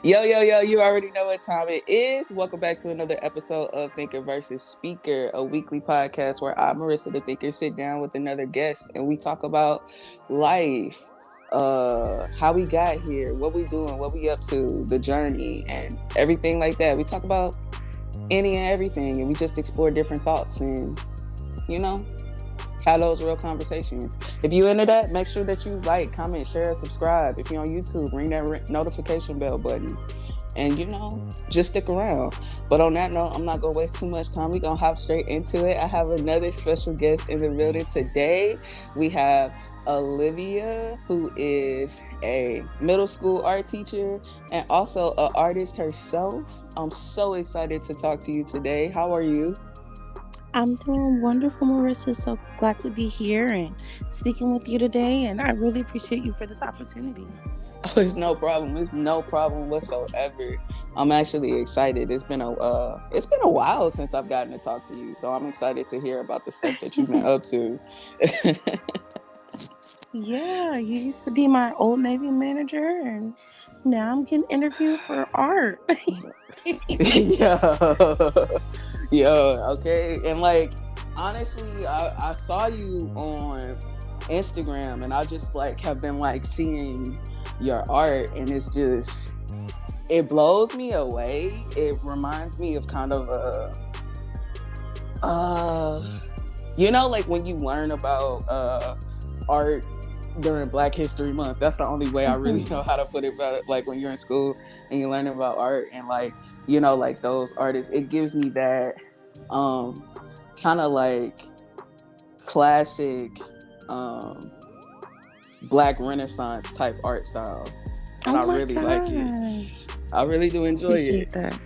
Yo, yo, yo, you already know what time it is. Welcome back to another episode of Thinker versus Speaker, a weekly podcast where I, Marissa the Thinker, sit down with another guest and we talk about life, how we got here, what we doing, what we up to, the journey, and everything like that. We talk about any and everything and we just explore different thoughts and, you know, have those real conversations. If you into that, make sure that you like, comment, share, subscribe. If you're on YouTube, ring that notification bell button. And, just stick around. But on that note, I'm not going to waste too much time. We're going to hop straight into it. I have another special guest in the building today. We have Olivia, who is a middle school art teacher and also an artist herself. I'm so excited to talk to you today. How are you? I'm doing wonderful, Marissa. So glad to be here and speaking with you today. And I really appreciate you for this opportunity. Oh, it's no problem. It's no problem whatsoever. I'm actually excited. It's been a while since I've gotten to talk to you, so I'm excited to hear about the stuff that you've been up to. Yeah, you used to be my Old Navy manager, and now I'm getting interviewed for art. Yeah, yeah, okay. And like, honestly, I saw you on Instagram, and I just like have been like seeing your art, and it blows me away. It reminds me of kind of like when you learn about art during Black History Month. That's the only way I really know how to put it. But like when you're in school and you learn about art and like like those artists, it gives me that kind of like classic Black Renaissance type art style, and Oh I my really like it. gosh. I really do enjoy Appreciate it. that.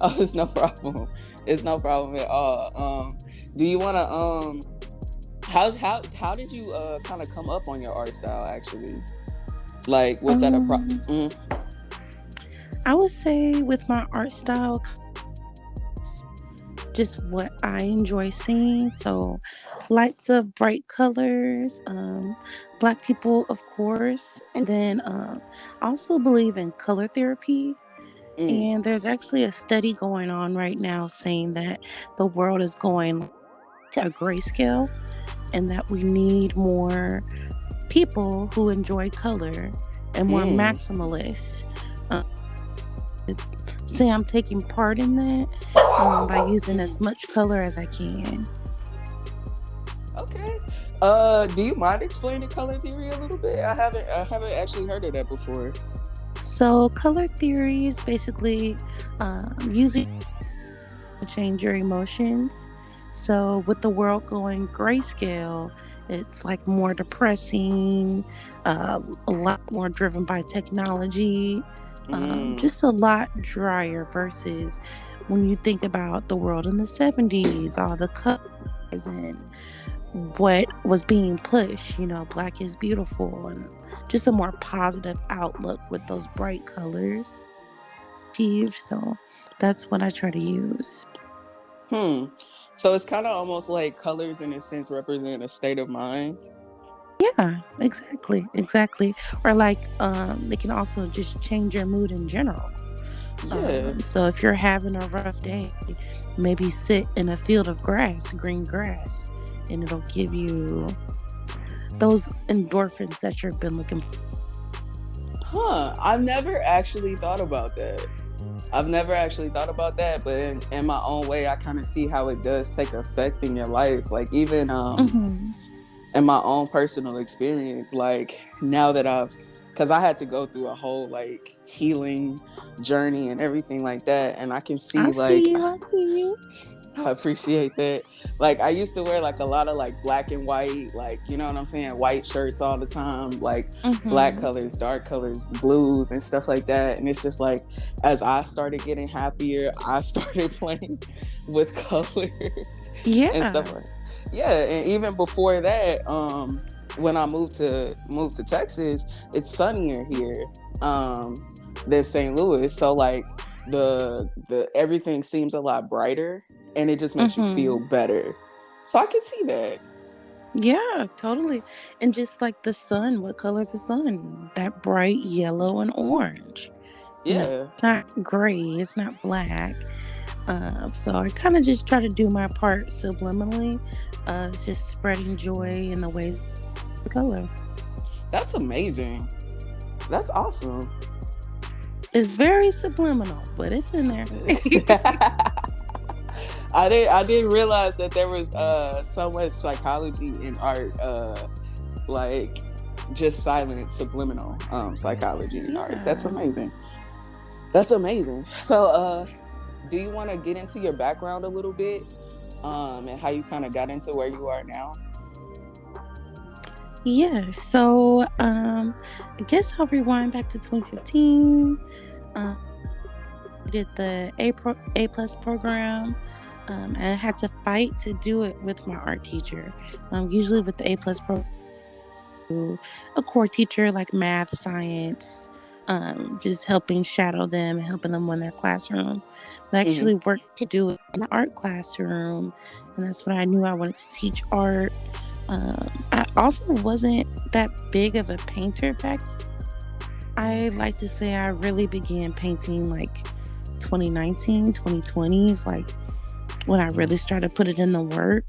Oh, it's no problem. It's no problem at all. Do you want to how did you kind of come up on your art style actually? Like, was that a I would say with my art style, just what I enjoy seeing. So, lights of bright colors, Black people, of course. And then I also believe in color therapy. mm, And there's actually a study going on right now saying that the world is going to a grayscale and that we need more people who enjoy color and more mm. maximalists. Um, Say I'm taking part in that by using as much color as I can. Okay. Do you mind explaining color theory a little bit? I haven't actually heard of that before. So, color theory is basically using to change your emotions. So, with the world going grayscale, it's like more depressing, a lot more driven by technology, Mm, just a lot drier versus when you think about the world in the 70s, all the colors and what was being pushed. Black is beautiful and just a more positive outlook with those bright colors achieved. So that's what I try to use. hmm. So it's kind of almost like colors in a sense represent a state of mind. Yeah, exactly. Or like they can also just change your mood in general. Yeah. So if you're having a rough day, maybe sit in a field of grass, green grass, and it'll give you those endorphins that you've been looking for. Huh. I've never actually thought about that. But in my own way, I kind of see how it does take effect in your life. Like even Mm-hmm. in my own personal experience, like now that because I had to go through a whole like healing journey and everything like that, and I can I see like see you. I see you. I appreciate that. Like I used to wear like a lot of like black and white, like you know what I'm saying, white shirts all the time, like black Mm-hmm. colors, dark colors, blues and stuff like that. And it's just like as I started getting happier, I started playing with colors and stuff Yeah. like yeah. And even before that, when I moved to Texas, it's sunnier here than St. Louis. So like the everything seems a lot brighter and it just makes you feel Mm-hmm. better. So I can see that. Yeah, totally. And just like the sun, what color's the sun? That bright yellow and orange. Yeah. It's not gray, it's not black. So I kind of just try to do my part subliminally, just spreading joy in the ways of color. That's amazing. That's awesome. It's very subliminal, but it's in there. I didn't realize that there was so much psychology in art, like just silent subliminal psychology in art. That's Yeah. amazing. That's amazing. So do you want to get into your background a little bit, and how you kind of got into where you are now? Yeah. So I guess I'll rewind back to 2015. Um, I did the A plus program. And I had to fight to do it with my art teacher. Usually with the A plus program, a core teacher like math, science, just helping shadow them and helping them win their classroom. But I Mm-hmm. actually worked to do it in the art classroom, and that's when I knew I wanted to teach art. I also wasn't that big of a painter back. I like to say I really began painting like 2019, 2020s, like when I really started putting in the work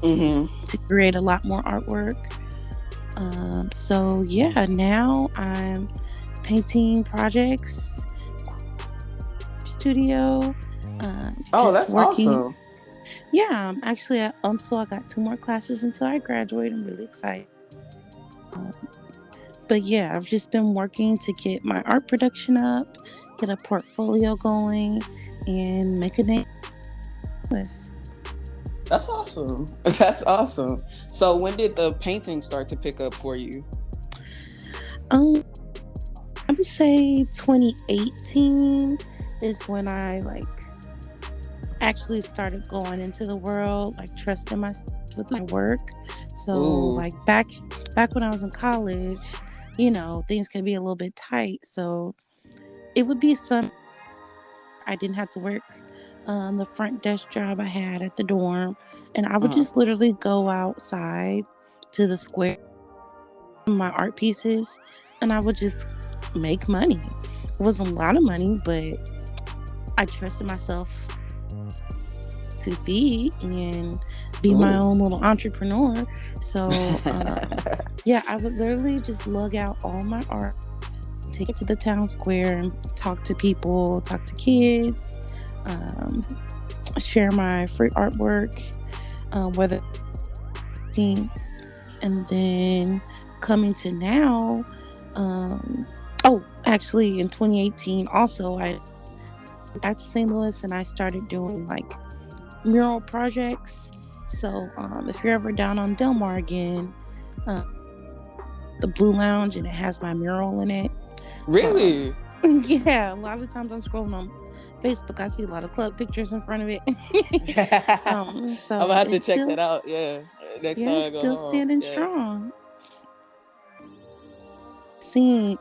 Mm-hmm. to create a lot more artwork. So yeah, now I'm painting projects, studio, Oh, just that's working. awesome. Yeah, I'm actually at so I got 2 more classes until I graduate. I'm really excited. Um, but yeah, I've just been working to get my art production up, get a portfolio going, and make a name. That's awesome. That's awesome. So when did the painting start to pick up for you? Um, I would say 2018 is when I like actually started going into the world, like trusting myself with my work. So Ooh. like back when I was in college, things could be a little bit tight. So it would be some I didn't have to work the front desk job I had at the dorm, and I would Uh-huh. just literally go outside to the square, my art pieces, and I would just make money. It wasn't a lot of money, but I trusted myself to feed and be my Ooh. own little entrepreneur. So, yeah, I would literally just lug out all my art, take it to the town square and talk to people, talk to kids, um, share my free artwork, whether team, and then coming to now. Um, oh, actually, in 2018, also I went back to St. Louis and I started doing like mural projects. So if you're ever down on Delmar again, uh, the Blue Lounge, and it has my mural in it. Um, Really? yeah, a lot of times I'm scrolling on Facebook, I see a lot of club pictures in front of it. I'm gonna So have to it's check still, that out. Yeah, next yeah, time it's I go still home. standing Yeah, strong. Seeing,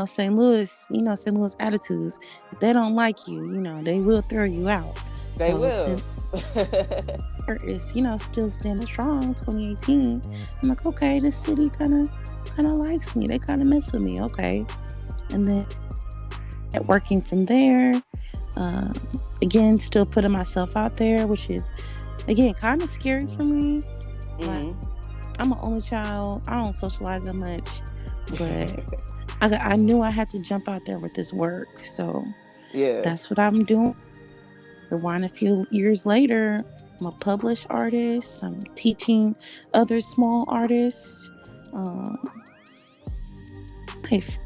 St. Louis attitudes. If they don't like you, they will throw you out. they So will. since is still standing strong 2018, I'm like, okay, this city kind of likes me, they kind of mess with me, okay. And then working from there, um, again, still putting myself out there, which is again kind of scary for me. Like, Hmm. I'm an only child, I don't socialize that much, but I knew I had to jump out there with this work. So Yeah. that's what I'm doing. Rewind a few years later, I'm a published artist. I'm teaching other small artists. Um, life.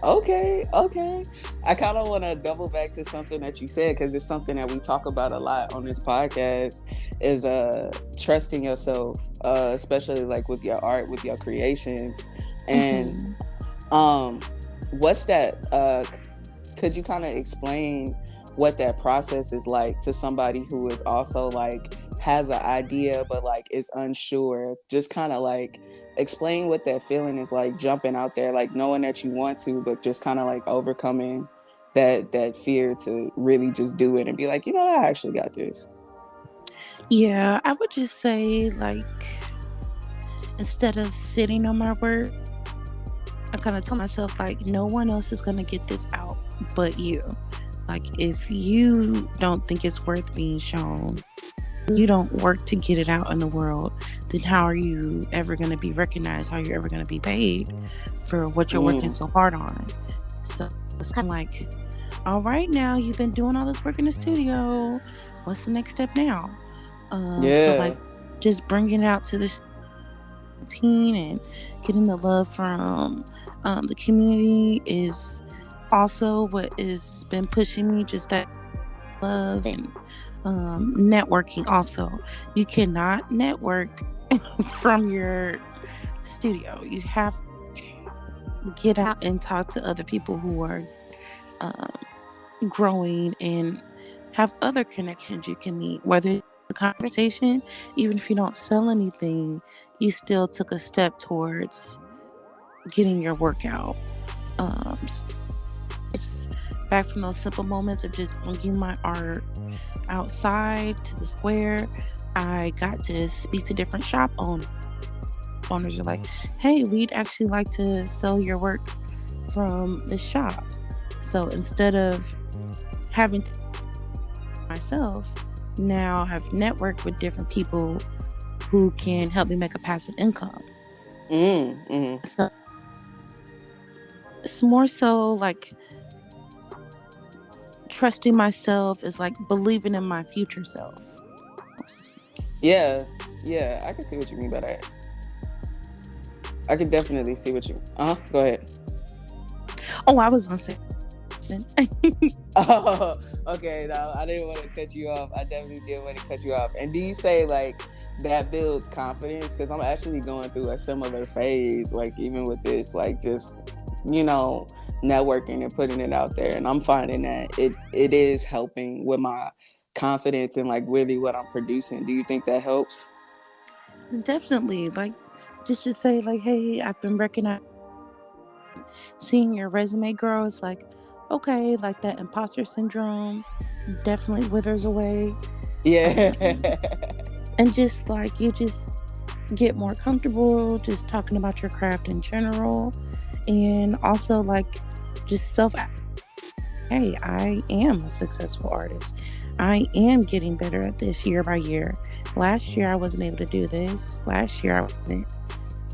Okay, okay. I kind of want to double back to something that you said because it's something that we talk about a lot on this podcast is trusting yourself, especially like with your art, with your creations. And Mhm. um what's that could you kind of explain what that process is like to somebody who is also like has an idea but like is unsure, just kind of like explain what that feeling is like jumping out there, like knowing that you want to but just kind of like overcoming that fear to really just do it and be like, I actually got this. Yeah, I would just say, like, instead of sitting on my work, I kind of told myself, like, no one else is going to get this out but you. Like, if you don't think it's worth being shown, you don't work to get it out in the world, then how are you ever going to be recognized? How are you ever going to be paid for what you're working Mm. so hard on? So it's kind of like, all right, now you've been doing all this work in the studio. What's the next step now? So like Yeah. just bringing it out to the team and getting the love from the community is also what has been pushing me. Just that love and networking. Also, you cannot network from your studio. You have to get out and talk to other people who are um, growing and have other connections you can meet, whether it's a conversation, even if you don't sell anything, you still took a step towards getting your work out. It's back from those simple moments of just bringing my art outside to the square. I got to speak to different shop owners. Owners are like, hey, we'd actually like to sell your work from the shop. So instead of having myself, now I've networked with different people who can help me make a passive income. Mm. Mm. So it's more so like trusting myself is like believing in my future self. Yeah. Yeah. I can see what you mean by that. I can definitely see what you. Go ahead. Oh, I was gonna say. Oh, okay. No, I didn't want to cut you off. I definitely didn't want to cut you off. And do you say like that builds confidence? Because I'm actually going through a similar phase, like even with this, like just you know, networking and putting it out there. And I'm finding that it is helping with my confidence and like really what I'm producing. Do you think that helps? Definitely, like just to say like, hey, I've been recognized. Seeing your resume grow, it's like, okay, like that imposter syndrome definitely withers away. Yeah. And just like you just get more comfortable just talking about your craft in general. And also like just self, hey, I am a successful artist. I am getting better at this year by year. Last year I wasn't able to do this. Last year I wasn't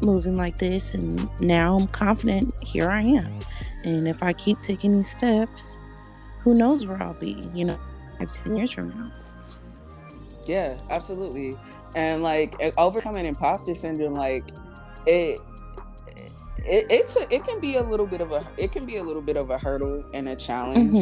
moving like this, and now I'm confident. Here I am. And if I keep taking these steps, who knows where I'll be, 5, 10 years from now. Yeah, absolutely. And like overcoming imposter syndrome, like it it can be a little bit of a hurdle and a challenge,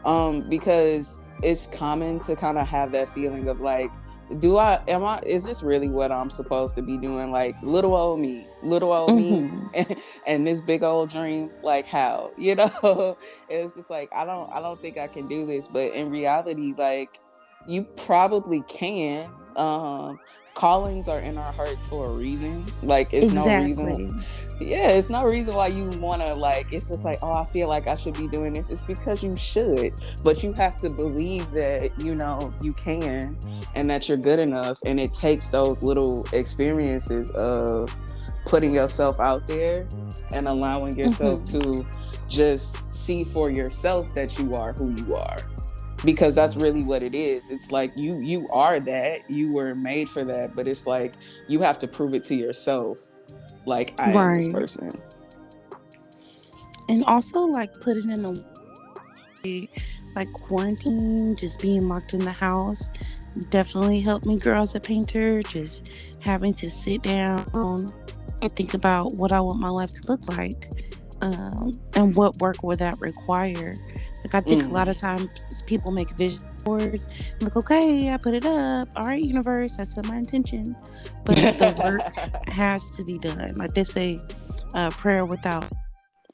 Mm-hmm. because it's common to kind of have that feeling of like, is this really what I'm supposed to be doing? Like little old me, Mm-hmm. and this big old dream, like how, you know? It's just like I don't think I can do this. But in reality, like you probably can. Callings are in our hearts for a reason. Like it's no reason, Exactly. yeah, it's no reason why you want to, like, it's just like, oh, I feel like I should be doing this. It's because you should, but you have to believe that you can, and that you're good enough. And it takes those little experiences of putting yourself out there and allowing yourself Mm-hmm. to just see for yourself that you are who you are, because that's really what it is. It's like you are that, you were made for that, but it's like you have to prove it to yourself, like I am this Right. person. And also like putting in the like quarantine, just being locked in the house definitely helped me grow as a painter. Just having to sit down and think about what I want my life to look like, and what work would that require. Like I think a lot Mm. of times people make vision boards. Like, okay, I put it up. All right, universe, I set my intention, but the work has to be done. Like they say, prayer without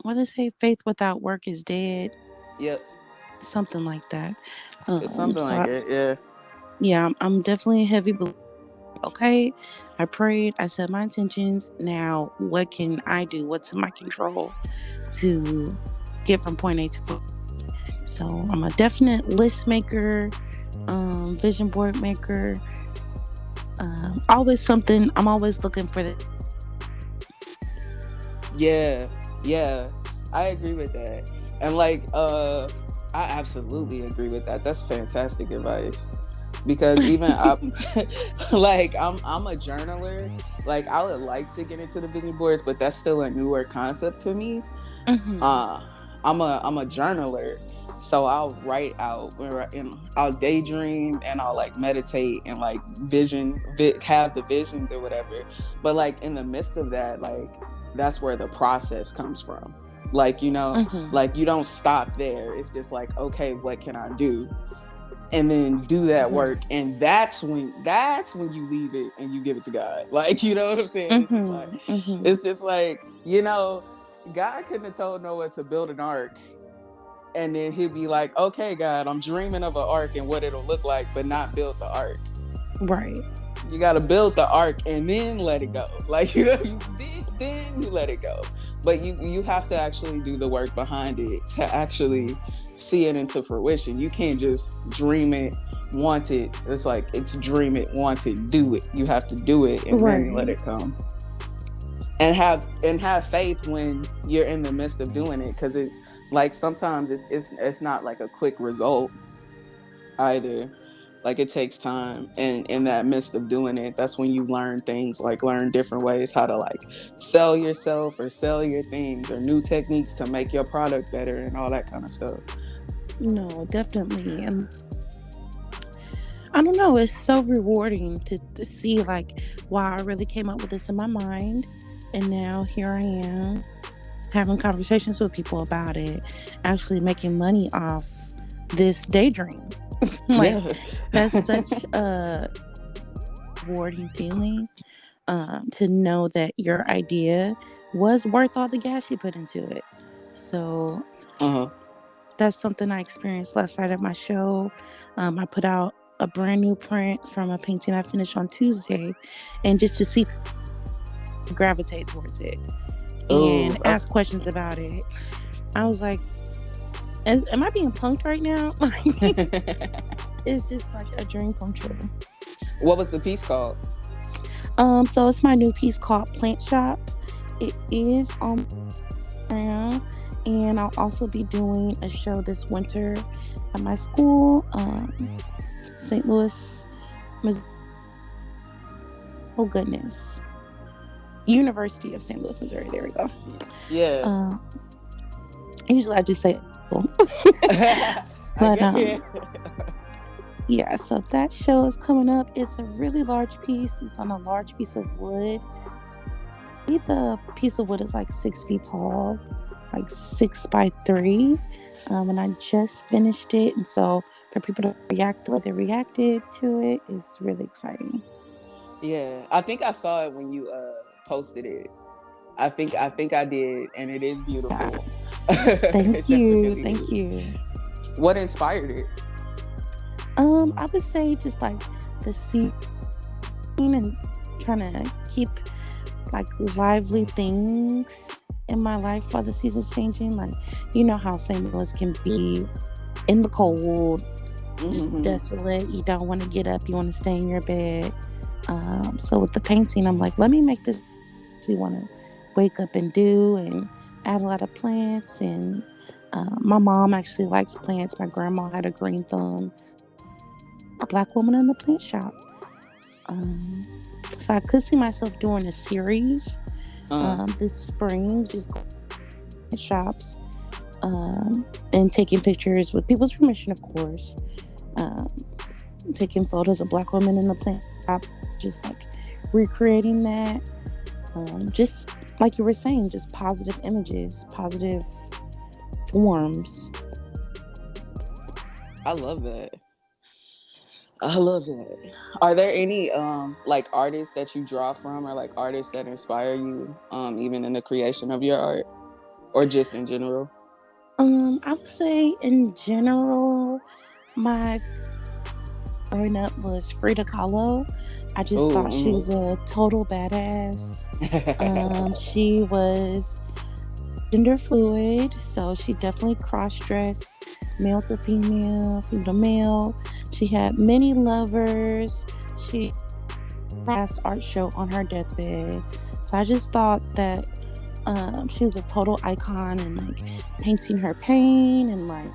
what they say, faith without work is dead. Yep, Something like that. it's something So like it. Yeah. yeah, I'm definitely a heavy believer. Okay, I prayed, I set my intentions. Now, what can I do? What's in my control to get from point A to point B? So I'm a definite list maker, vision board maker. Always something. I'm always looking for the. Yeah. Yeah, I agree with that. And like I absolutely agree with that. That's fantastic advice. Because even I like I'm a journaler. Like I would like to get into the vision boards, but that's still a newer concept to me. Mm-hmm. uh I'm a journaler, so I'll write out and I'll daydream and I'll like meditate and like have the visions or whatever. But like in the midst of that, like that's where the process comes from. Like, Mm-hmm. like you don't stop there. It's just like, okay, what can I do? And then do that work, and that's when you leave it and you give it to God. Like, you know what I'm saying? It's just like, Mm-hmm. Mm-hmm. it's just like, God couldn't have told Noah to build an ark, and then he'd be like, okay, God, I'm dreaming of an ark and what it'll look like, but not build the ark. Right. You got to build the ark and then let it go. Like, then you let it go. But you have to actually do the work behind it to actually see it into fruition. You can't just dream it, want it. It's like, it's dream it, want it, do it. You have to do it and then let Right. it come. And have faith when you're in the midst of doing it, because it, like, sometimes it's not like a quick result either. Like, it takes time, and in that midst of doing it, that's when you learn things, like learn different ways how to like sell yourself or sell your things, or new techniques to make your product better and all that kind of stuff. No, definitely. And I don't know, it's so rewarding to see like, wow, I really came up with this in my mind. And now here I am having conversations with people about it, actually making money off this daydream. Like, Yeah. that's such a rewarding feeling, to know that your idea was worth all the gas you put into it. So Uh-huh. that's something I experienced last night at my show. I put out a brand new print from a painting I finished on Tuesday, and just to see gravitate towards it Oh, and ask questions about it, I was like, am I being punked right now? okay. It's just like a dream come true. What was the piece called? So it's my new piece called Plant Shop. It is on Instagram, and I'll also be doing a show this winter at my school, St. Louis, Missouri. Oh goodness, University of St. Louis, Missouri. There we go. Yeah. Uh, Usually I just say, I but get it. yeah. So that show is coming up. It's a really large piece. It's on a large piece of wood. I think the piece of wood is like 6 feet tall, like 6 by 3. And I just finished it, and so for people to react the way they reacted to it is really exciting. Yeah, I think I saw it when you posted it. I think I did, and it is Yeah. beautiful. It Thank you. definitely Thank is. you. What inspired it? I would say just like the scene and trying to keep like lively things in my life while the season's changing. Like, you know how St. Louis can be in the cold, just Mm-hmm. desolate. You don't want to get up. You want to stay in your bed. So with the painting, I'm like, let me make this you want to wake up and do, and add a lot of plants. And my mom actually likes plants. My grandma had a green thumb. A black woman in the plant shop. Um, so I could see myself doing a series Uh, this spring, just going to shops, and taking pictures with people's permission, of course. Um, Taking photos of black women in the plant shop, just like recreating that. Just like you were saying, just positive images, positive forms. I love that. I love that. Are there any like artists that you draw from, or like artists that inspire you, even in the creation of your art, or just in general? I would say in general, my growing up was Frida Kahlo. I just thought she Oh, was a total badass. mm. She was gender fluid, so she definitely cross dressed, male to female, female to male. She had many lovers. She last art show on her deathbed. So I just thought that She was a total icon and like painting her pain and like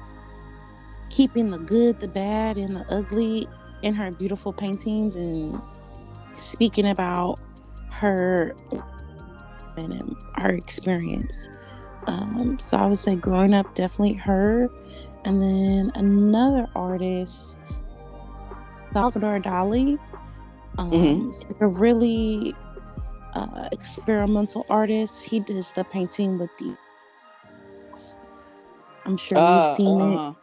keeping the good, the bad, and the ugly in her beautiful paintings and speaking about her and her experience. So I would say growing up, definitely her. And then another artist, Salvador Dali. Mm-hmm. He's like a really experimental artist. He does the painting with the. I'm sure you've seen it.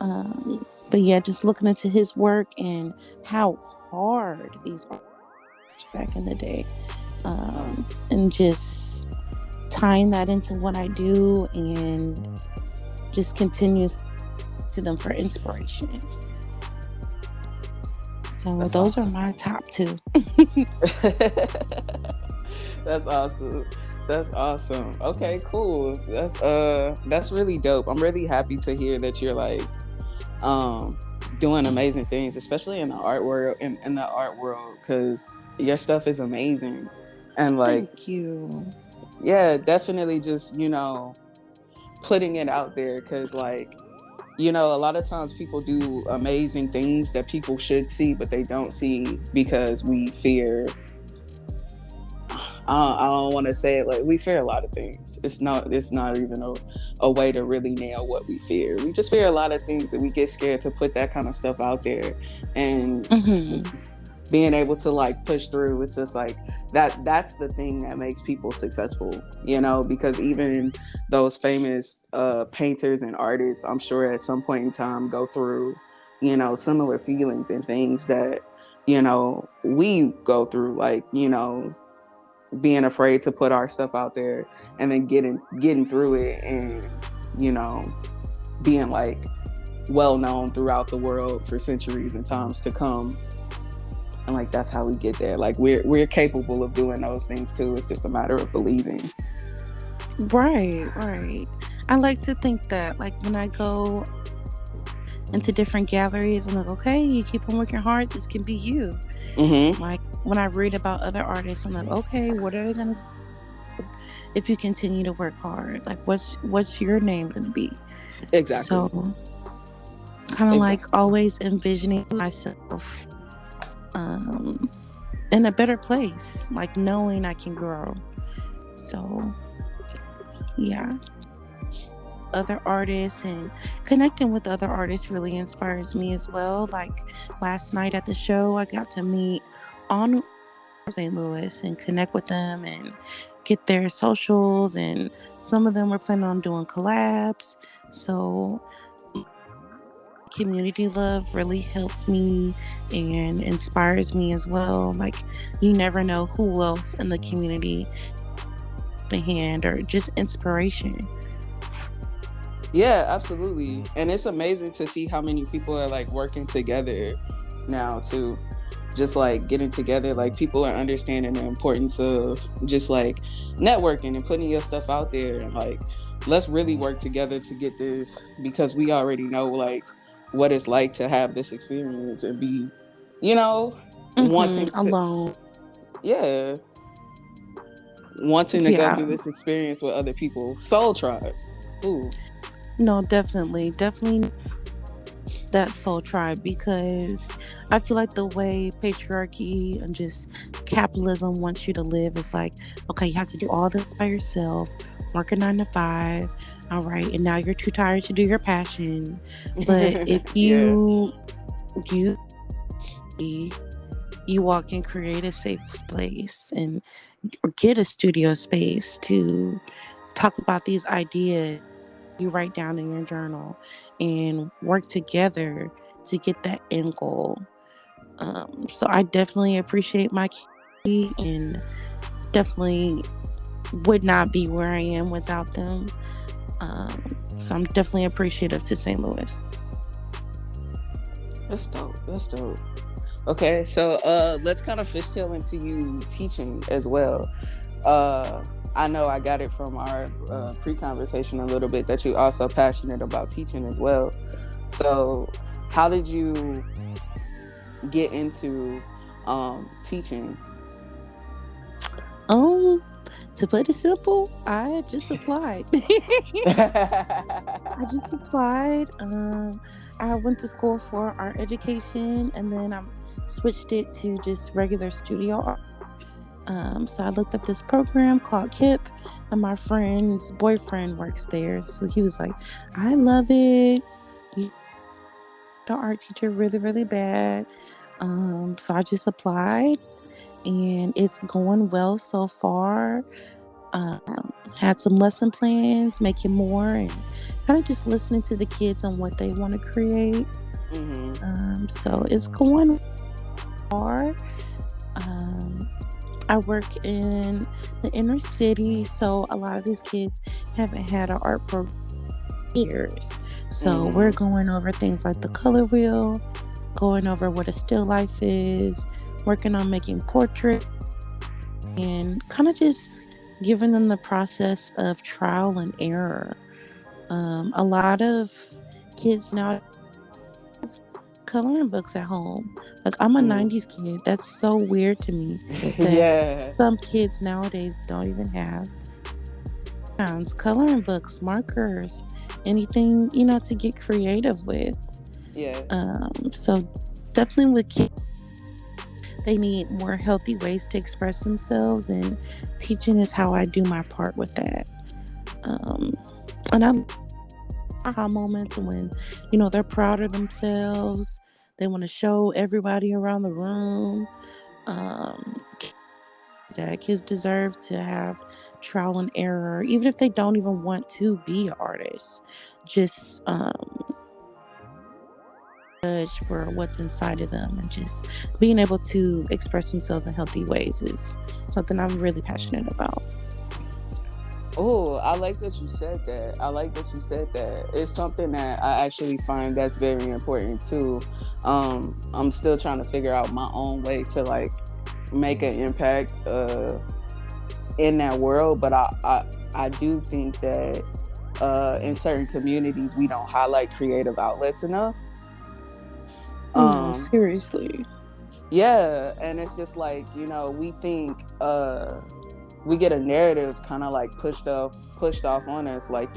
Uh-huh. But yeah, just looking into his work and how hard these are back in the day, Uh, and just tying that into what I do and just continues to them for inspiration. So that's those are awesome. my top two. That's awesome. That's awesome. Okay, cool. That's really dope. I'm really happy to hear that you're like um doing amazing things, especially in the art world in the art world, because your stuff is amazing. And like, Thank you. yeah, definitely just, putting it out there, because like, a lot of times people do amazing things that people should see, but they don't see because we fear. I don't want to say it, like we fear a lot of things. It's not even a way to really nail what we fear. We just fear a lot of things, and we get scared to put that kind of stuff out there. And Hmm. being able to like push through, it's just like that's the thing that makes people successful, because even those famous painters and artists, I'm sure at some point in time go through similar feelings and things that we go through, like being afraid to put our stuff out there, and then getting through it, and you know being like well known throughout the world for centuries and times to come. And like that's how we get there. Like we're capable of doing those things too. It's just a matter of believing. Right, right. I like to think that, like, when I go into different galleries, I'm like, okay, you keep on working hard, this can be you. Mm-hmm. Like, when I read about other artists, I'm like, okay, what are they gonna if you continue to work hard? Like, what's your name gonna be? Exactly. So, kind of like Exactly. always envisioning myself um, in a better place, like knowing I can grow. So, yeah. Other artists and connecting with other artists really inspires me as well. Like last night at the show, I got to meet on St. Louis and connect with them and get their socials. And some of them were planning on doing collabs. So community love really helps me and inspires me as well. Like you never know who else in the community a hand or just inspiration. Yeah, absolutely. And it's amazing to see how many people are like working together now too. Just like getting together, like people are understanding the importance of just like networking and putting your stuff out there, and like let's really work together to get this, because we already know like what it's like to have this experience and be, you know, wanting to, Alone. yeah, wanting to go Yeah. through this experience with other people. Soul tribes. Ooh. No, definitely. Definitely that soul tribe because I feel like the way patriarchy and just capitalism wants you to live is like, okay, you have to do all this by yourself, work a 9 to 5, all right, and now you're too tired to do your passion. But if Yeah. you you walk and create a safe place and or get a studio space to talk about these ideas you write down in your journal and work together to get that end goal. So I definitely appreciate my community and definitely would not be where I am without them. Um, so I'm definitely appreciative to St. Louis. That's dope. That's dope. Okay, so let's kind of fishtail into you teaching as well. Uh I know I got it from our pre-conversation a little bit that you're also passionate about teaching as well. So how did you get into teaching? Um, To put it simple, I just applied. I just applied. I went to school for art education, and then I switched it to just regular studio art. So I looked up this program called KIP, and my friend's boyfriend works there. So he was like, "I love it. You the art teacher really, really bad." So I just applied, and it's going well so far. Had some lesson plans, making more, and kind of just listening to the kids on what they want to create. Mm-hmm. So it's going far. Um, I work in the inner city, so a lot of these kids haven't had an art program in years. So we're Mm-hmm. going over things like the color wheel, going over what a still life is, working on making portraits, and kind of just giving them the process of trial and error. A lot of kids now coloring books at home. Like I'm a Mm-hmm. 90s kid. That's so weird to me that Yeah. some kids nowadays don't even have crayons, coloring books, markers, anything, to get creative with. Yeah. So definitely with kids, they need more healthy ways to express themselves, and teaching is how I do my part with that. Um, and I aha moments when, they're proud of themselves. They want to show everybody around the room. Um, that kids deserve to have trial and error, even if they don't even want to be an artist. Just judge for what's inside of them, and just being able to express themselves in healthy ways is something I'm really passionate about. Oh, I like that you said that. I like that you said that. It's something that I actually find that's very important too. I'm still trying to figure out my own way to like make an impact in that world, but I do think that in certain communities we don't highlight creative outlets enough. No, Um, seriously. yeah, and it's just like, we think we get a narrative kind of like pushed off on us, like,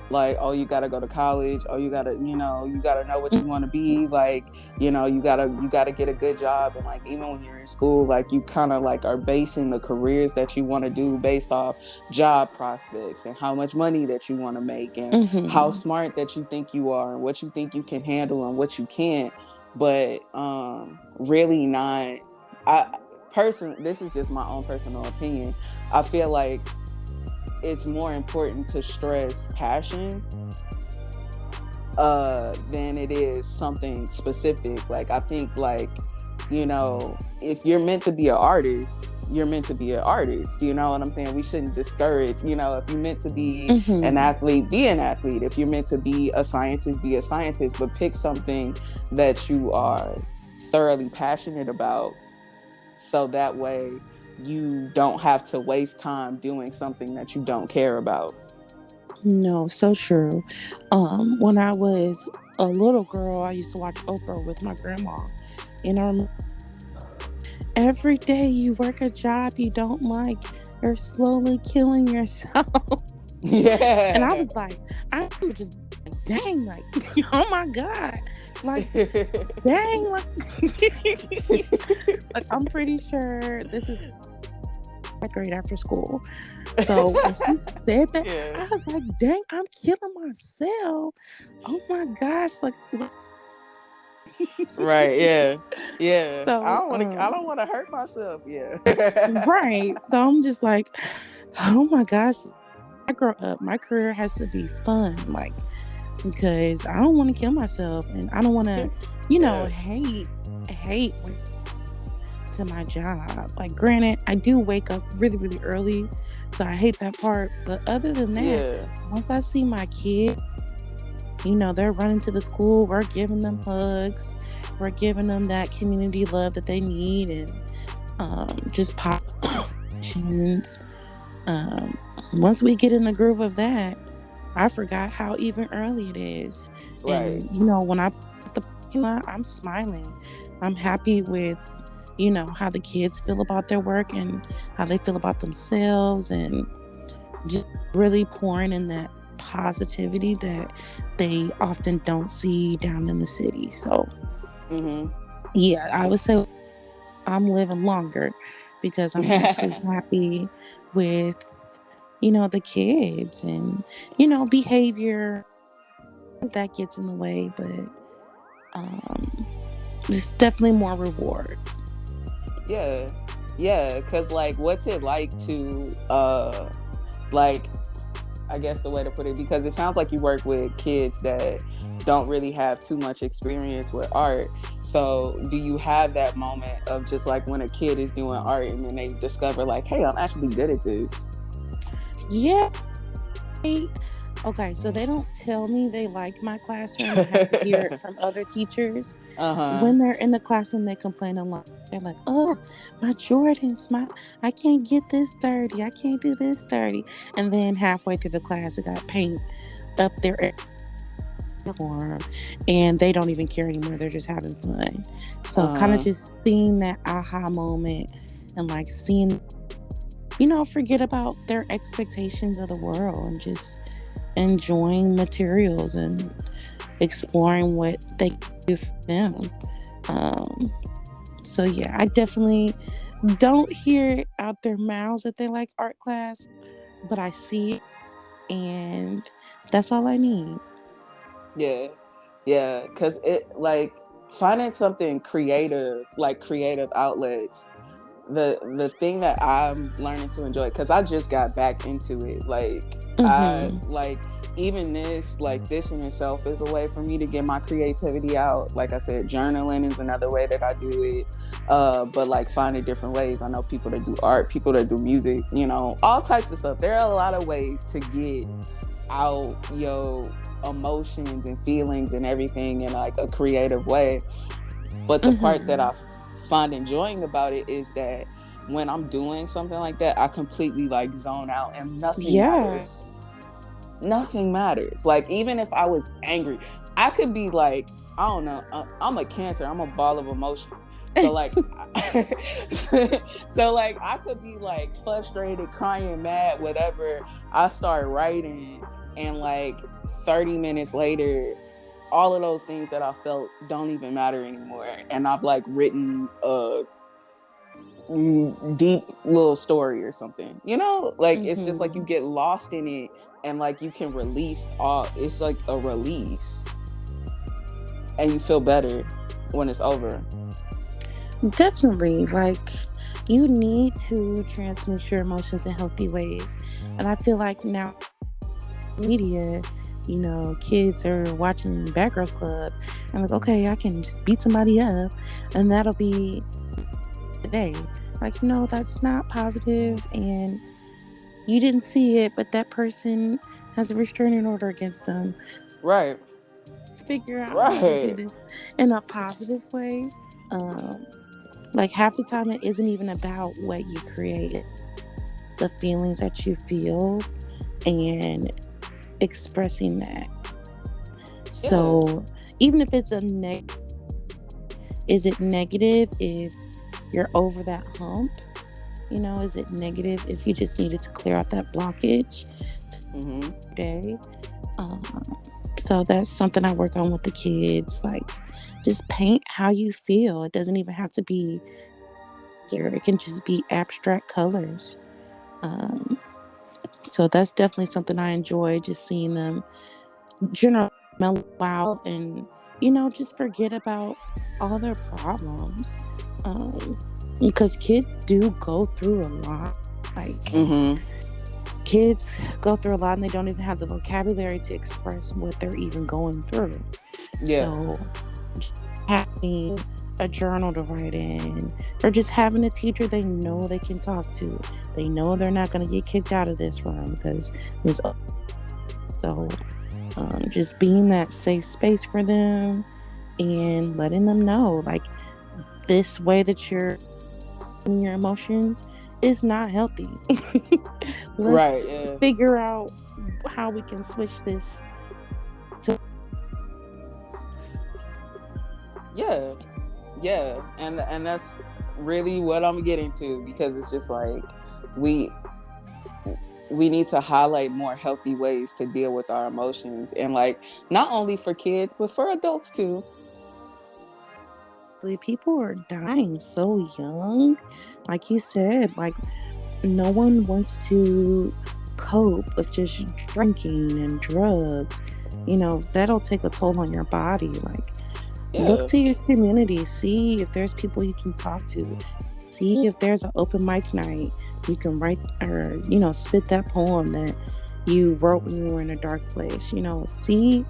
like, oh, you got to go to college, oh, you got to know what you want to be, like, you got to get a good job, and like even when you're in school, like you kind of like are basing the careers that you want to do based off job prospects and how much money that you want to make and how Mm-hmm. smart that you think you are and what you think you can handle and what you can't. But really not. This is just my own personal opinion. I feel like it's more important to stress passion than it is something specific. Like I think, like, if you're meant to be an artist, you're meant to be an artist. You know what I'm saying? We shouldn't discourage, if you're meant to be an Mm-hmm. athlete, be an athlete. If you're meant to be a scientist, be a scientist, but pick something that you are thoroughly passionate about, so that way you don't have to waste time doing something that you don't care about. No, so true. When I was a little girl, I used to watch Oprah with my grandma. And I remember every day you work a job you don't like, you're slowly killing yourself. And I Yeah. was like, I remember just like, dang, like, oh my God. Like, dang, like I'm pretty sure this is my grade after school. So when she said that, Yeah. I was like, dang, I'm killing myself. Oh my gosh. Like, Right. Yeah. Yeah. I so, don't want to. I don't want to hurt myself. Yeah. right. So I'm just like, oh my gosh. I grow up, my career has to be fun. Like, because I don't want to kill myself, and I don't want to, Yeah. hate to my job. Like, granted, I do wake up really, really early, so I hate that part. But other than that, Yeah. once I see my kids, they're running to the school, we're giving them hugs, we're giving them that community love that they need, and just positions. Um, Once we get in the groove of that, I forgot how even early it is. Right. And when I put the parking lot, I'm smiling. I'm happy with, how the kids feel about their work and how they feel about themselves, and just really pouring in that positivity that they often don't see down in the city. So, Mm-hmm. yeah, I would say I'm living longer because I'm actually happy with, the kids and, behavior that gets in the way, but it's definitely more reward. Yeah. Yeah, cuz like what's it like to like I guess the way to put it, because it sounds like you work with kids that don't really have too much experience with art. So, do you have that moment of just like when a kid is doing art and then they discover like, "Hey, I'm actually good at this." Yeah. Okay, so they don't tell me they like my classroom. I have to hear it from other teachers. Uh-huh. When they're in the classroom, they complain a lot. They're like, "Oh, my Jordans, I can't get this dirty. I can't do this dirty." And then halfway through the class, it got paint up their uniform, and they don't even care anymore. They're just having fun. So, kind of Uh-huh. just seeing that aha moment, and like seeing, forget about their expectations of the world and just enjoying materials and exploring what they can do for them. Um, so yeah, I definitely don't hear it out their mouths that they like art class, but I see it, and that's all I need. Yeah. Yeah, cuz it like finding something creative, like creative outlets, the thing that I'm learning to enjoy, because I just got back into it. Like I Mm-hmm. like even this, like this in itself is a way for me to get my creativity out. Like I said, journaling is another way that I do it. But like finding different ways. I know people that do art, people that do music, all types of stuff. There are a lot of ways to get out your emotions and feelings and everything in like a creative way. But the part that Mm-hmm. I find enjoying about it is that when I'm doing something like that, I completely like zone out and nothing Yeah. matters. Nothing matters. Like, even if I was angry, I could be like, I don't know, I'm a Cancer, I'm a ball of emotions. So, like, so like, I could be like frustrated, crying, mad, whatever. I start writing, and like 30 minutes later, all of those things that I felt don't even matter anymore. And I've like written a deep little story or something, like it's just like you Mm-hmm. get lost in it, and like you can release all, it's like a release, and you feel better when it's over. Definitely. Like, you need to transmute your emotions in healthy ways. And I feel like now media, kids are watching Bad Girls Club and like, okay, I can just beat somebody up and that'll be the day. Like, no, that's not positive, and you didn't see it, but that person has a restraining order against them. Right. Let's figure out how to do Right. this in a positive way. Um, like, half the time, it isn't even about what you create, the feelings that you feel and expressing that. Yeah. So, even if it's is it negative if you're over that hump? Is it negative if you just needed to clear out that blockage Mm-hmm. today? Um, so that's something I work on with the kids. Like, just paint how you feel. It doesn't even have to be here. It can just be abstract colors. Um, so that's definitely something I enjoy. Just seeing them generally mellow out and just forget about all their problems. Um, because kids do go through a lot. Like, Mm-hmm. kids go through a lot and they don't even have the vocabulary to express what they're even going through. Yeah. So, having a journal to write in, or just having a teacher they know they can talk to, they know they're not going to get kicked out of this room because there's so just being that safe space for them and letting them know, like, this way that you're your emotions is not healthy. Right. Let's Yeah. figure out how we can switch this to. Yeah. Yeah. And that's really what I'm getting to, because it's just like we we need to highlight more healthy ways to deal with our emotions, and like not only for kids but for adults too. People are dying so young. Like you said, like no one wants to cope with just drinking and drugs. That'll take a toll on your body. Like, look Yeah. to your community, see if there's people you can talk to, see if there's an open mic night you can write or, spit that poem that you wrote when you were in a dark place. See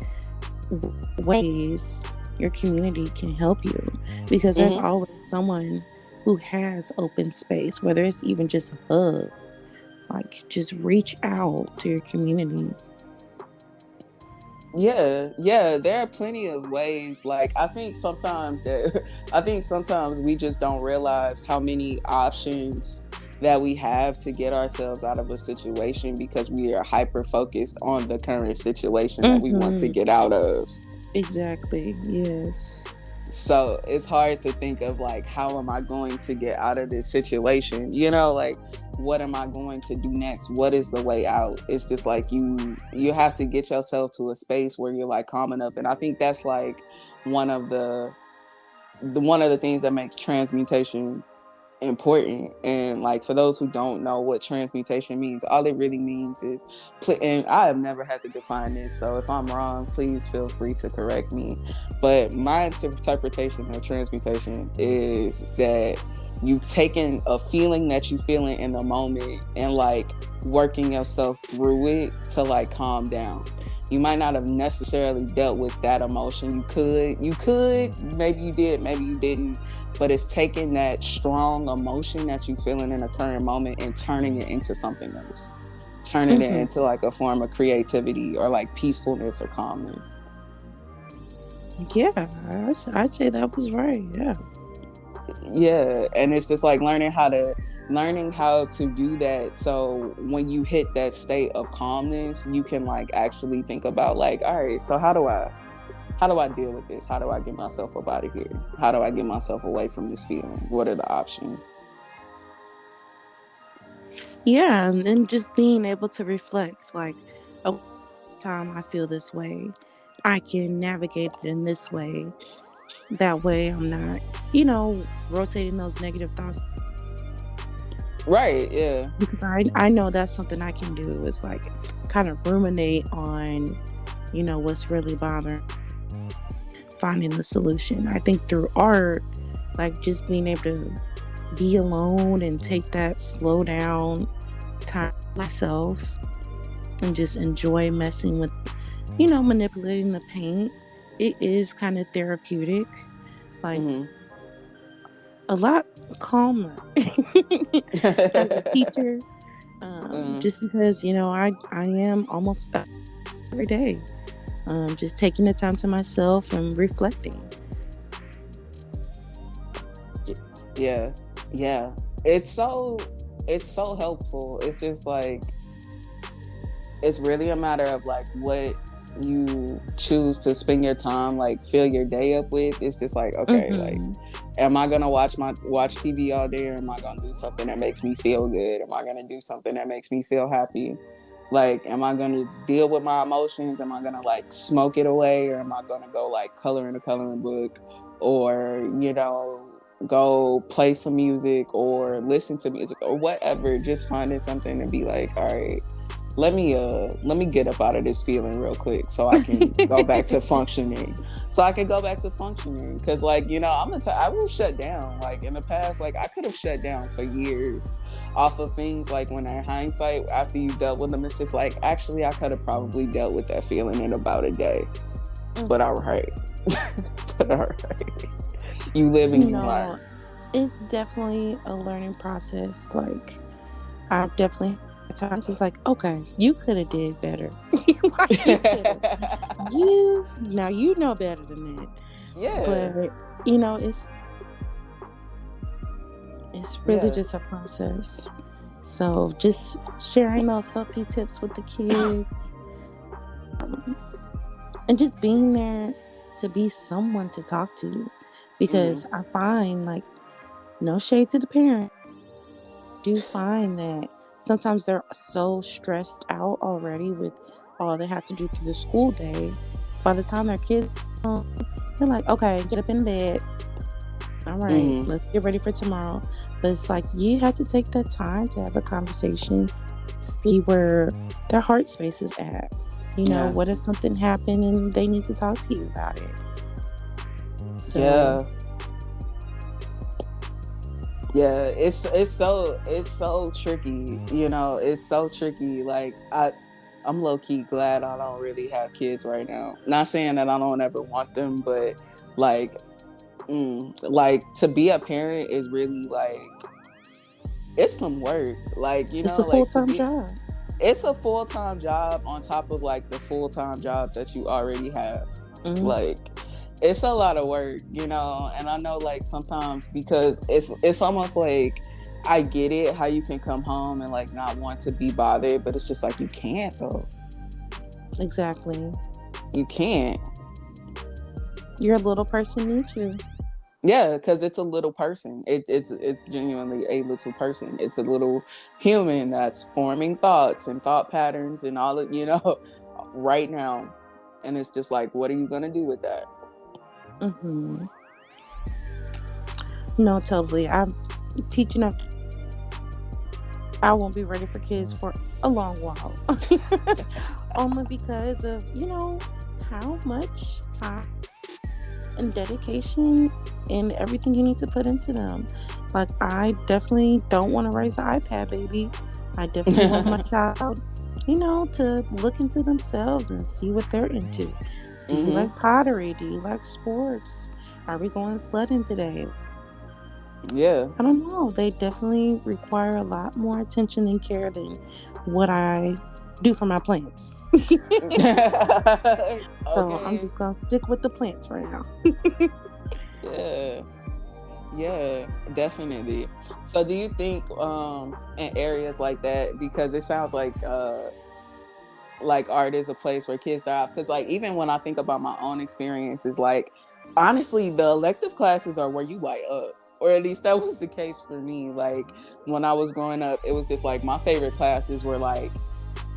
ways your community can help you, because there's Hmm. always someone who has open space, whether it's even just a hug. Like, just reach out to your community. Yeah, yeah, there are plenty of ways. Like I think sometimes we just don't realize how many options that we have to get ourselves out of a situation because we are hyper focused on the current situation that we want to Mm-hmm. get out of. Exactly. Yes. So it's hard to think of like, how am I going to get out of this situation, like what am I going to do next, what is the way out. It's just like you have to get yourself to a space where you're like calm enough, and I think that's like one of the things that makes transmutation important. And like, for those who don't know what transmutation means, all it really means is and I have never had to define this, so if I'm wrong, please feel free to correct me, but my interpretation of transmutation is that you taking a feeling that you feeling in the moment and like working yourself through it to like calm down. You might not have necessarily dealt with that emotion. You could, maybe you did, maybe you didn't, but it's taking that strong emotion that you feeling in a current moment and turning it into something else, turning it Mm-hmm. into like a form of creativity or like peacefulness or calmness. Yeah, I'd say that was right. Yeah. Yeah, and it's just like learning how to do that, so when you hit that state of calmness you can like actually think about like, all right, so how do I deal with this, how do I get myself up out of here, how do I get myself away from this feeling, what are the options. Yeah, and then just being able to reflect, like, oh, time I feel this way, I can navigate it in this way. That way, I'm not, rotating those negative thoughts, Right, yeah. because I know that's something I can do. It's like kind of ruminate on, what's really bothering, finding the solution. I think through art, like just being able to be alone and take that slow down time myself and just enjoy messing with, manipulating the paint. It is kind of therapeutic, like Hmm. a lot calmer as a teacher. Hmm. Just because, I am almost every day, just taking the time to myself and reflecting. Yeah, yeah, it's so helpful. It's just like, it's really a matter of like what you choose to spend your time, like fill your day up with. It's just like, okay, like, Mm-hmm. am I gonna watch TV all day, or am I gonna do something that makes me feel good, am I gonna do something that makes me feel happy, like am I gonna deal with my emotions, am I gonna like smoke it away, or am I gonna go like color in a coloring book, or go play some music or listen to music or whatever, just finding something to be like, all right, let me get up out of this feeling real quick so I can go back to functioning. So I can go back to functioning. Cause like, I will shut down. Like in the past, like I could have shut down for years off of things, like when in hindsight, after you dealt with them, it's just like, actually I could have probably dealt with that feeling in about a day. But all right. But all right. You live and you No, learn. it's definitely a learning process. Like, I've definitely had times it's like, okay, you could have did better. Like, you could have. Now you know better than that. Yeah. But, it's really Yeah. just a process. So just sharing those healthy tips with the kids, and just being there to be someone to talk to. Hmm. Because I find, like, No shade to the parents. Do find that sometimes they're so stressed out already with all they have to do through the school day. By the time their kids home, they're like, okay, get up in bed. All right, Mm-hmm. let's get ready for tomorrow. But it's like you have to take that time to have a conversation, see where their heart space is at. Yeah. What if something happened and they need to talk to you about it? So, Yeah. Yeah, it's so tricky, it's so tricky. Like I'm low key glad I don't really have kids right now. Not saying that I don't ever want them, but like like to be a parent is really like it's some work. Like, it's a full like to time be job. it's a full-time job on top of like the full-time job that you already have. Mm, Like it's a lot of work, and I know like sometimes because it's almost like I get it how you can come home and like not want to be bothered, but it's just like you can't though. exactly. You can't. Your little person needs you. Yeah, because it's a little person. It's genuinely a little person. It's a little human that's forming thoughts and thought patterns and all of right now. And it's just like, what are you gonna do with that? Hmm. No, totally. I'm teaching up. I won't be ready for kids for a long while. Only because of, how much time and dedication and everything you need to put into them. Like, I definitely don't want to raise an iPad baby. I definitely want my child, to look into themselves and see what they're into. Do you Hmm. like pottery? Do you like sports? Are we going sledding today? Yeah. I don't know. They definitely require a lot more attention and care than what I do for my plants. So I'm Okay. just gonna stick with the plants right now. Yeah. Yeah, definitely. So do you think in areas like that, because it sounds like art is a place where kids thrive, because like even when I think about my own experiences, like honestly the elective classes are where you light up, or at least that was the case for me. Like when I was growing up, it was just like my favorite classes were like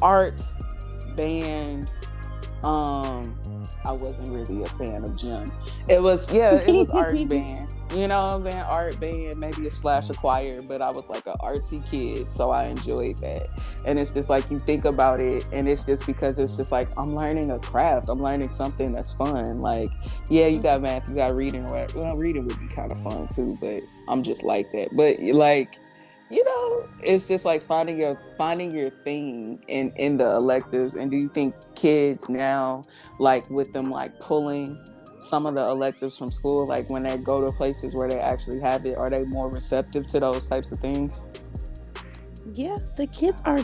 art, band. um I wasn't really a fan of gym. It was art and band. You know what I'm saying? Art, band, maybe a splash of choir, but I was like an artsy kid, so I enjoyed that. And it's just like you think about it, and it's just because it's just like I'm learning a craft. I'm learning something that's fun. Like, yeah, you got math, you got reading, or well, reading would be kind of fun too, but I'm just like that. But like, it's just like finding your thing in the electives. And do you think kids now, like with them like pulling some of the electives from school, like when they go to places where they actually have it, are they more receptive to those types of things? Yeah, the kids are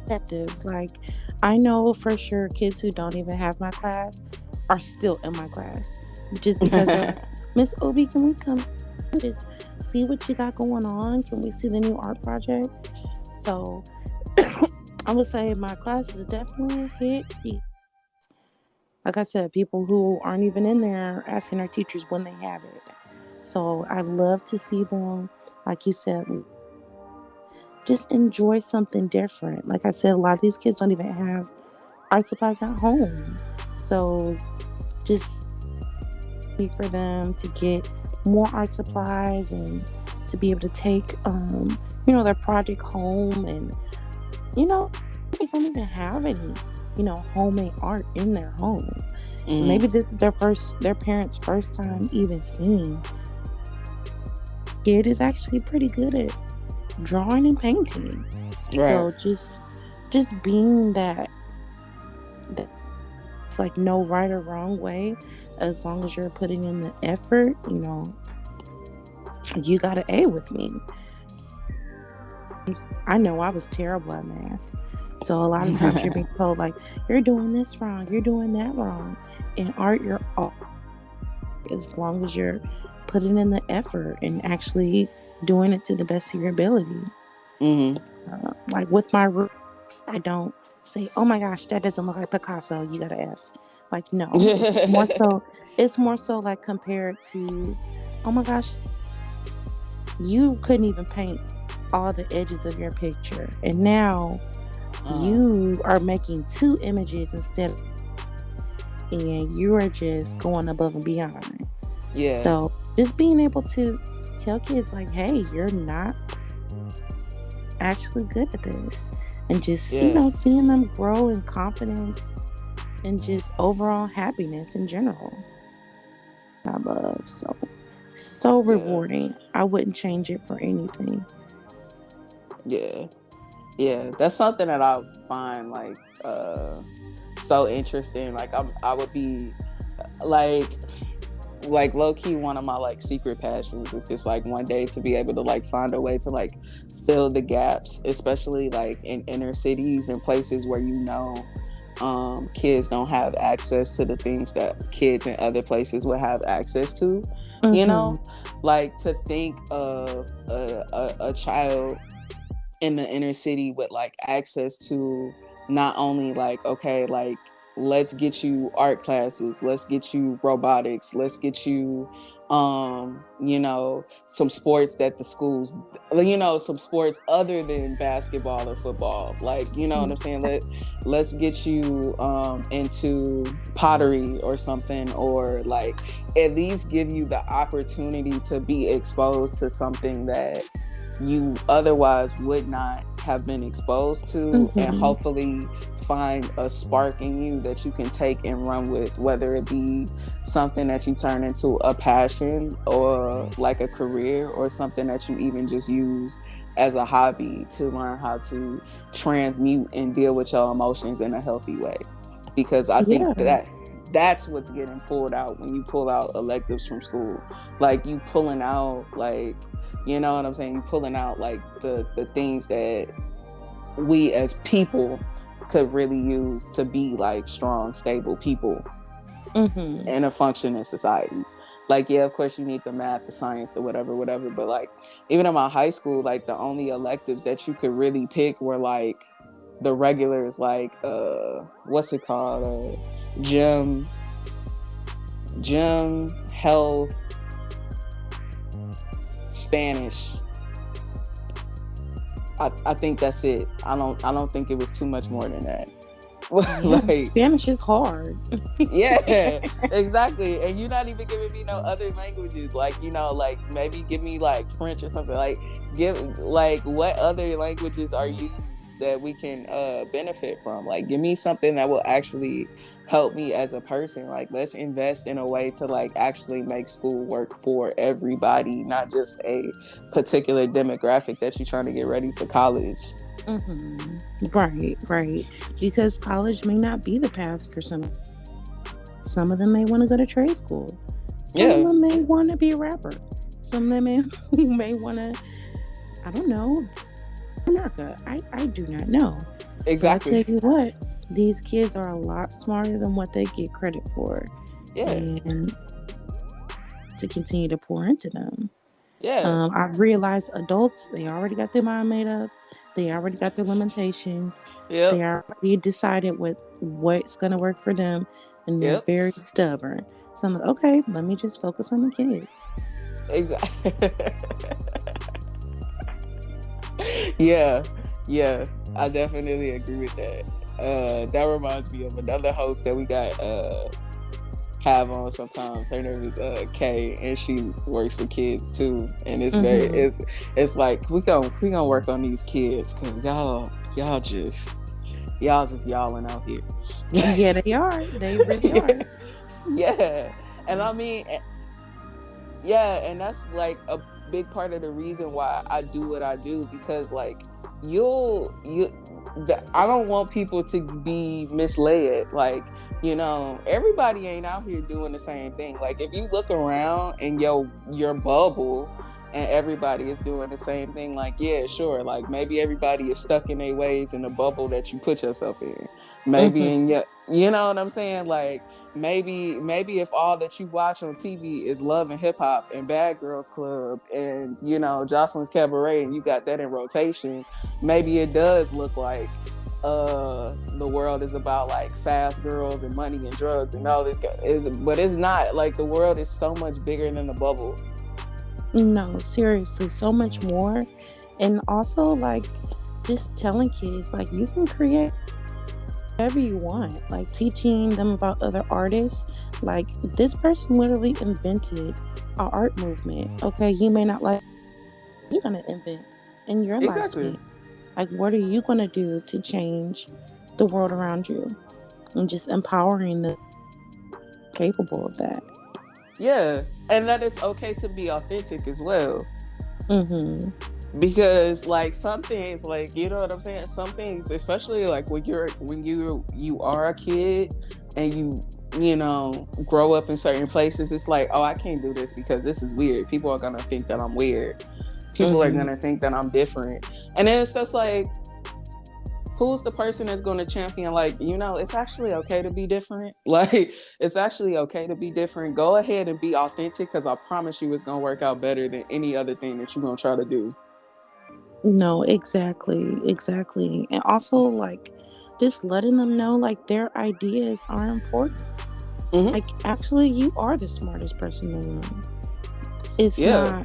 receptive. Like, I know for sure kids who don't even have my class are still in my class just because they're like, Miss Obi, can we come just see what you got going on? Can we see the new art project? So I would say my class is definitely a hit. Like I said, people who aren't even in there are asking their teachers when they have it. So I love to see them, like you said, just enjoy something different. Like I said, a lot of these kids don't even have art supplies at home. So just for them to get more art supplies and to be able to take, their project home. And, you know, they don't even have any, homemade art in their home. Hmm. Maybe this is their parents' first time even seeing. Kid is actually pretty good at drawing and painting. Right. So just being that it's like no right or wrong way, as long as you're putting in the effort, you got an A with me. I know I was terrible at math. So a lot of times you're being told like you're doing this wrong, you're doing that wrong. In art, you're all as long as you're putting in the effort and actually doing it to the best of your ability. Hmm. Like with my roots, I don't say, "Oh my gosh, that doesn't look like Picasso. You got an F." Like no, it's more so. It's more so like compared to, "Oh my gosh." You couldn't even paint all the edges of your picture. And now Uh, you are making two images instead, and you are just going above and beyond. yeah, So just being able to tell kids like, hey, you're not actually good at this. And just, yeah, seeing them grow in confidence and just overall happiness in general. I love. So yeah, rewarding. I wouldn't change it for anything. yeah, yeah. That's something that I find so interesting. Like I would be like low key one of my like secret passions is just like one day to be able to like find a way to like fill the gaps, especially like in inner cities and places where kids don't have access to the things that kids in other places would have access to, you Mm-hmm. know, like to think of a child in the inner city with like access to not only like, okay, like let's get you art classes, let's get you robotics, let's get you some sports that the schools, some sports other than basketball or football, like, you know what I'm saying, let's get you into pottery or something, or like at least give you the opportunity to be exposed to something that you otherwise would not have been exposed to, and Mm-hmm. hopefully find a spark in you that you can take and run with, whether it be something that you turn into a passion or like a career, or something that you even just use as a hobby to learn how to transmute and deal with your emotions in a healthy way. Because I think Yeah. that's what's getting pulled out when you pull out electives from school. Like you pulling out like, you know what I'm saying? You pulling out like the things that we as people could really use to be like strong, stable people Mm-hmm. in a functioning society. Like, yeah, of course you need the math, the science, the whatever, whatever. But like even in my high school, like the only electives that you could really pick were like the regulars, like what's it called? Gym, health, Spanish. I think that's it. I don't think it was too much more than that. Yeah. Like, Spanish is hard. yeah, exactly. And you're not even giving me no other languages. Like, like maybe give me like French or something. Like, give like what other languages are used that we can benefit from? Like, give me something that will actually help me as a person. Like, let's invest in a way to like actually make school work for everybody, not just a particular demographic that you're trying to get ready for college. Mm-hmm. Right, right. Because college may not be the path for some. Some of them may want to go to trade school. Some of Yeah, them may want to be a rapper. Some of them may want to, I don't know, America. I do not know. But I exactly. tell you what, these kids are a lot smarter than what they get credit for. Yeah, And to continue to pour into them. yeah, I've realized adults, they already got their mind made up. They already got their limitations. They yep, already decided what's going to work for them. And they're yep. very stubborn. So I'm like, okay, let me just focus on the kids. Exactly. Yeah, yeah, I definitely agree with that. That reminds me of another host that we got have on sometimes. Her name is Kay, and she works for kids too. And it's very Mm-hmm. it's like we gonna work on these kids because y'all just yalling out here. Yeah, they are. They really are. Yeah, and I mean, yeah, and that's like a big part of the reason why I do what I do, because like you I don't want people to be misled. Like, everybody ain't out here doing the same thing. Like, if you look around in your bubble and everybody is doing the same thing, like, yeah, sure, like maybe everybody is stuck in their ways in the bubble that you put yourself in. Maybe in Mm-hmm. your, you know what I'm saying? Like, maybe if all that you watch on TV is Love and Hip Hop and Bad Girls Club and Jocelyn's Cabaret, and you got that in rotation, maybe it does look like the world is about like fast girls and money and drugs and all this, but it's not. Like, the world is so much bigger than the bubble. No, seriously, so much more. And also, like, just telling kids, like, you can create whatever you want, like, teaching them about other artists. Like, this person literally invented a art movement. Okay, you may not like, you're gonna invent in your Exactly. lifespan. Like, what are you gonna do to change the world around you? And just empowering them capable of that. Yeah. And that it's okay to be authentic as well. Mm-hmm. Because like some things, like, you know what I'm saying, some things, especially like when you are a kid and you know grow up in certain places, it's like, oh, I can't do this because this is weird. People are gonna think that I'm weird. People are Mm-hmm. gonna think that I'm different. And then it's just like, who's the person that's going to champion, like, it's actually okay to be different. Like, it's actually okay to be different. Go ahead and be authentic, because I promise you it's going to work out better than any other thing that you're going to try to do. No, exactly, exactly. And also, like, just letting them know, like, their ideas are important. Mm-hmm. Like, actually, you are the smartest person in the room. It's Yeah.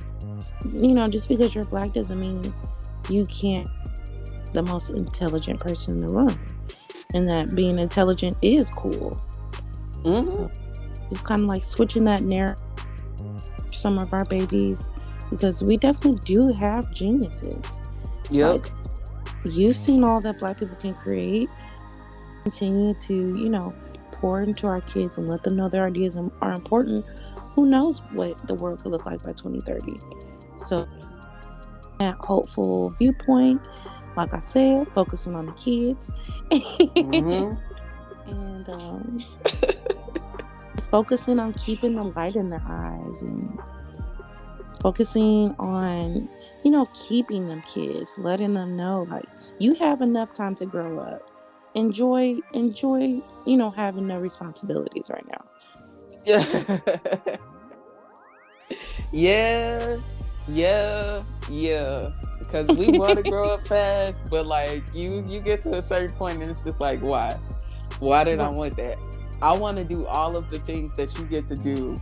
not, just because you're black doesn't mean you can't be the most intelligent person in the room. And that being intelligent is cool. Mm-hmm. So, just kind of like switching that narrative for some of our babies, because we definitely do have geniuses. Yep. Like, you've seen all that black people can create. Continue to, pour into our kids and let them know their ideas are important. Who knows what the world could look like by 2030? So, that hopeful viewpoint, like I said, focusing on the kids Mm-hmm. and just focusing on keeping the light in their eyes and focusing on, keeping them kids, letting them know, like, you have enough time to grow up. Enjoy, having no responsibilities right now. Yeah. Yeah. Yeah. Yeah. Because we want to grow up fast, but like you get to a certain point and it's just like, why did I Right. want that? I want to do all of the things that you get to do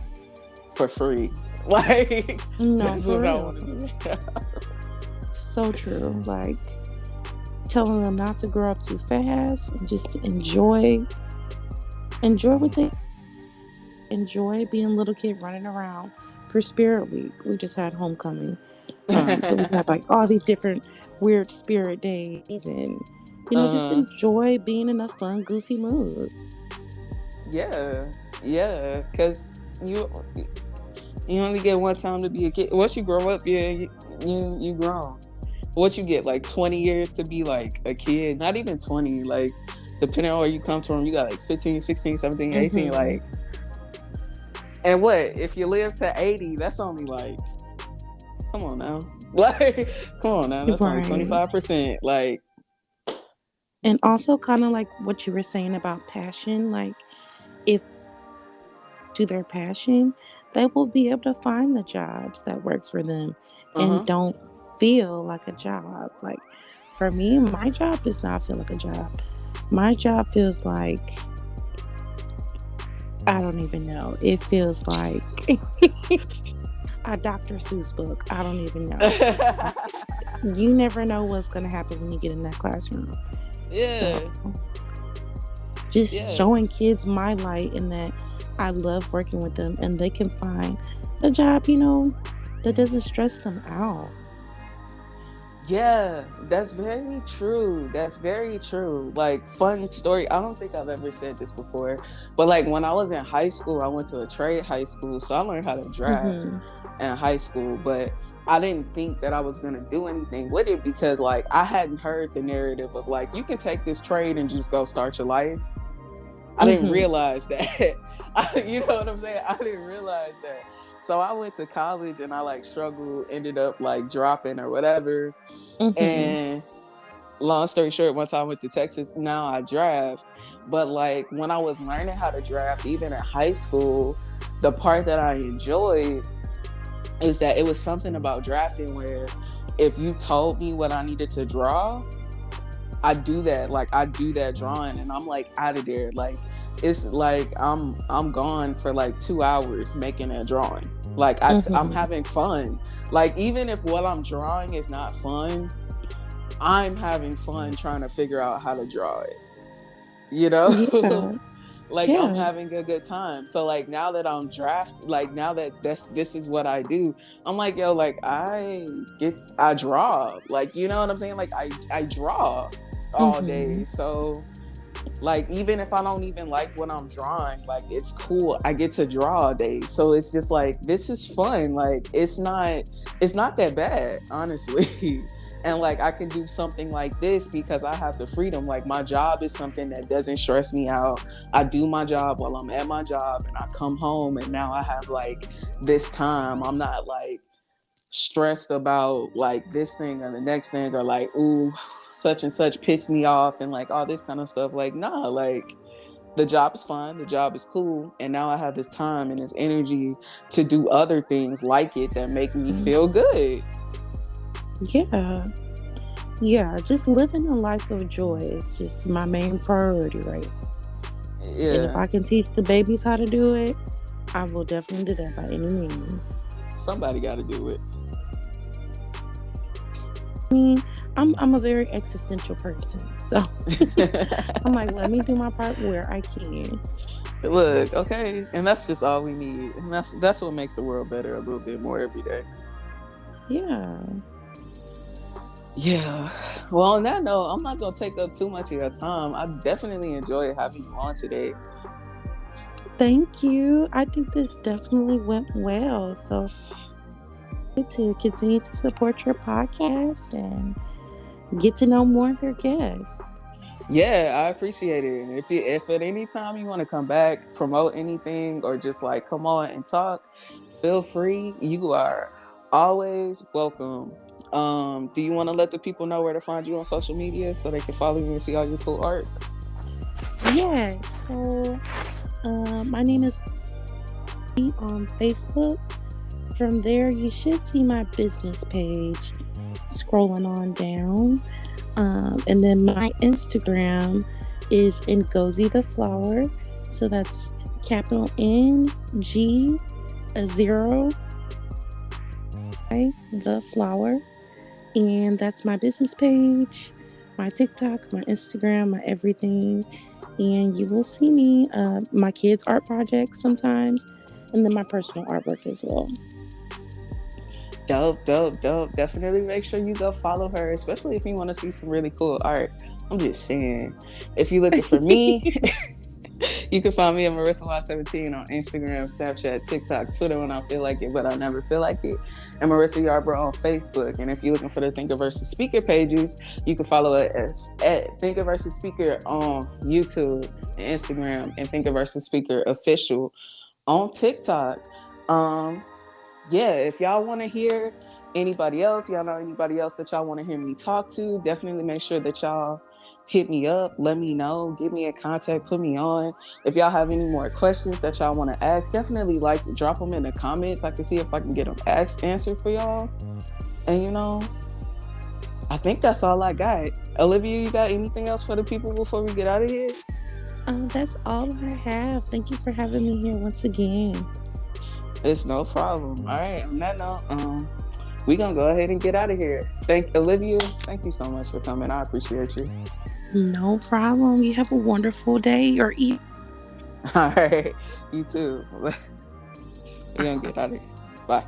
for free. Like, No, that's for what I real. want to do. So true. Like, telling them not to grow up too fast and just to enjoy what they enjoy being a little kid running around for Spirit Week. We just had homecoming. So we had like all these different weird spirit days and just uh, enjoy being in a fun, goofy mood. yeah, yeah, because you you only get one time to be a kid. Once you grow up, yeah, you grown. What you get, like 20 years to be like a kid? Not even 20. Like, depending on where you come from, you got like 15, 16, 17, 18. Mm-hmm. Like, and what if you live to 80? That's only like, come on now. Like, come on now. That's only Right. 25%. Like, And also kind of like what you were saying about passion, like if to their passion, they will be able to find the jobs that work for them and uh-huh. don't feel like a job. Like, for me, my job does not feel like a job. My job feels like, I don't even know. It feels like a Dr. Seuss book. I don't even know. You never know what's going to happen when you get in that classroom. So, Yeah. just Yeah. showing kids my light and that I love working with them and they can find a job, that doesn't stress them out. Yeah, that's very true. That's very true. Like, fun story. I don't think I've ever said this before, but like when I was in high school, I went to a trade high school, so I learned how to draft Mm-hmm. in high school. But I didn't think that I was gonna do anything with it because like I hadn't heard the narrative of like you can take this trade and just go start your life. I didn't Mm-hmm. realize that. You know what I'm saying? I didn't realize that. So I went to college and I like struggled, ended up like dropping or whatever. Mm-hmm. And long story short, once I went to Texas, now I draft. But like when I was learning how to draft, even in high school, the part that I enjoyed is that it was something about drafting where if you told me what I needed to draw, I do that. Like I do that drawing and I'm like out of there. Like it's like I'm gone for like 2 hours making a drawing. Like I'm Mm-hmm. having fun. Like even if what I'm drawing is not fun, I'm having fun trying to figure out how to draw it. You know? Yeah. Like I'm Yeah. having a good time. So like now that I'm like now that this is what I do, I'm like, yo, like I draw. Like, you know what I'm saying? Like I draw all Mm-hmm. day. So like even if I don't even like what I'm drawing, like it's cool. I get to draw all day. So it's just like this is fun. Like it's not that bad, honestly. And like I can do something like this because I have the freedom. Like my job is something that doesn't stress me out. I do my job while I'm at my job and I come home and now I have like this time. I'm not like stressed about like this thing or the next thing or like, ooh, such and such pissed me off and like all this kind of stuff. Like, nah, like the job is fun, the job is cool, and now I have this time and this energy to do other things like it that make me feel good. Yeah. Yeah. Just living a life of joy is just my main priority, right? And if Yeah, I can teach the babies how to do it, I will definitely do that by any means. somebody got to do it. I mean, I'm a very existential person, so I'm like, let me do my part where I can. Look, okay, and that's just all we need, and that's what makes the world better a little bit more every day. Yeah. Yeah. Well, on that note, I'm not gonna take up too much of your time. I definitely enjoyed having you on today. Thank you. I think this definitely went well. So to continue to support your podcast and get to know more of your guests. Yeah, I appreciate it. And if at any time you want to come back, promote anything, or just like come on and talk, feel free. You are always welcome. Do you want to let the people know where to find you on social media so they can follow you and see all your cool art? Yeah. So my name is on Facebook. From there, you should see my business page scrolling on down. And then my Instagram is Ngozi the Flower. So that's capital Ng, a zero, I, the flower. And that's my business page, my TikTok, my Instagram, my everything. And you will see me, my kids' art projects sometimes, and then my personal artwork as well. Dope, dope, dope. Definitely make sure you go follow her, especially if you want to see some really cool art. I'm just saying. If you're looking for me, you can find me at MarissaY17 on Instagram, Snapchat, TikTok, Twitter when I feel like it, but I never feel like it. And Marissa Yarbrough on Facebook. And if you're looking for the Thinker versus Speaker pages, you can follow it at Thinker versus Speaker on YouTube and Instagram, and Thinker versus Speaker official on TikTok. Um, yeah, if y'all want to hear anybody else, y'all know anybody else that y'all want to hear me talk to, definitely make sure that y'all hit me up, let me know, give me a contact, put me on. If y'all have any more questions that y'all want to ask, definitely like drop them in the comments. I can see if I can get them answered for y'all. And I think that's all I got. Olivia, you got anything else for the people before we get out of here? That's all I have. Thank you for having me here once again. It's no problem. All right, on that note, we're gonna go ahead and get out of here. Thank Olivia. Thank you so much for coming. I appreciate you. No problem. You have a wonderful day or evening. All right, you too. We're gonna get out of here. Bye.